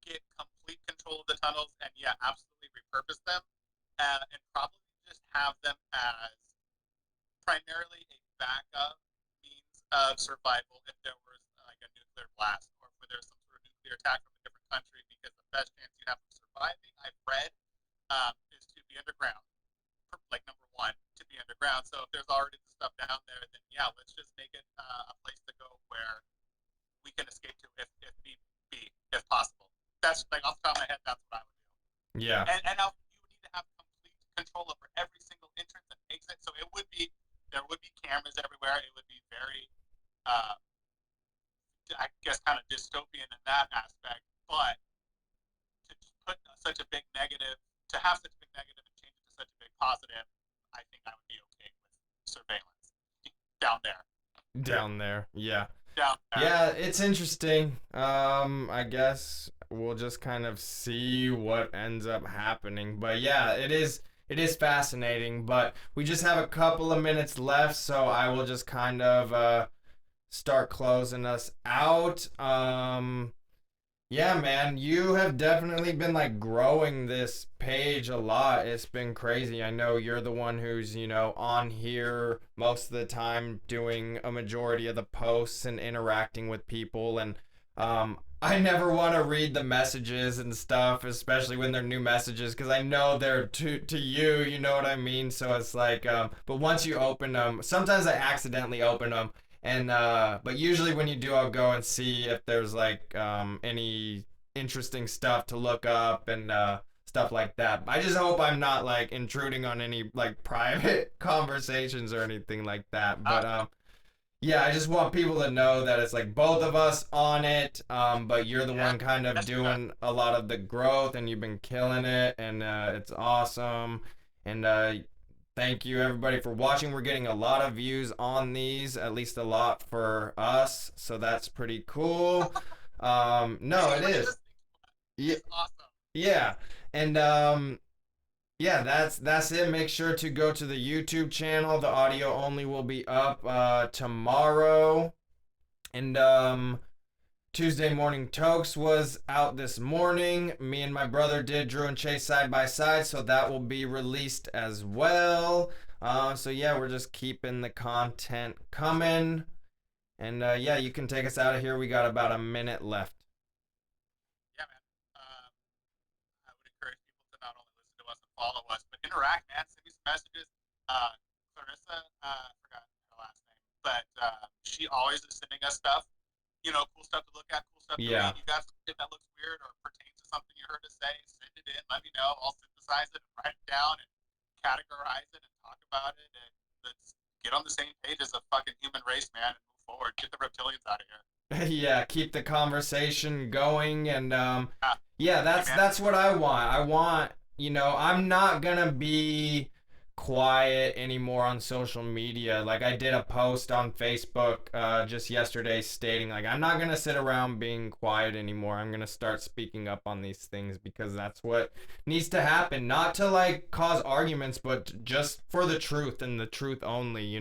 get complete control of the tunnels and yeah, absolutely repurpose them, and probably just have them as primarily a backup means of survival if there was like a nuclear blast or if there's some sort of nuclear attack from a different country, because the best chance you have of surviving, I've read, is to be underground. Like number one, to be underground. So if there's already the stuff down there, then yeah, let's just make it a place to go where we can escape to if need be, if possible. That's like off the top of my head, that's what I would do. Yeah. And now you would need to have complete control over every single entrance and exit. So it would be, there would be cameras everywhere. It would be very, I guess, kind of dystopian in that aspect. But to put such a big negative, to have such a big negative and change it to such a big positive, I think I would be okay with surveillance down there. Down there. Yeah. Down there. Yeah, it's interesting. I guess we'll just kind of see what ends up happening. But yeah, it is fascinating, but we just have a couple of minutes left, so I will just kind of start closing us out. Yeah, man, you have definitely been like growing this page a lot. It's been crazy. I know you're the one who's, on here most of the time doing a majority of the posts and interacting with people, and I never want to read the messages and stuff, especially when they're new messages, because I know they're to you, you know what I mean? So it's like, but once you open them, sometimes I accidentally open them, and but usually when you do, I'll go and see if there's like any interesting stuff to look up and stuff like that. I just hope I'm not like intruding on any like private conversations or anything like that. But yeah, I just want people to know that it's like both of us on it, but you're the one kind of doing a lot of the growth, and you've been killing it, and it's awesome. And thank you everybody for watching. We're getting a lot of views on these, at least a lot for us, so that's pretty cool. No, it is. Yeah, Awesome. yeah, and yeah, that's it. Make sure to go to the YouTube channel. The audio only will be up tomorrow. And Tuesday Morning Tokes was out this morning. Me and my brother did Drew and Chase side by side, so that will be released as well. So yeah, we're just keeping the content coming. And yeah, you can take us out of here. We got about a minute left. I would encourage people to not only listen to us and follow us, but interact, man. Send me some messages. Clarissa, I forgot her last name, but she always is sending us stuff. Cool stuff to look at, cool stuff to read. You got something that looks weird or pertains to something you heard us say, send it in. Let me know. I'll synthesize it and write it down and categorize it and talk about it. And let's get on the same page as a fucking human race, man, and move forward. Get the reptilians out of here. Yeah, keep the conversation going, and yeah, that's what I want. I want, I'm not gonna be quiet anymore on social media. Like I did a post on Facebook just yesterday stating like I'm not gonna sit around being quiet anymore. I'm gonna start speaking up on these things because that's what needs to happen. Not to like cause arguments, but just for the truth and the truth only,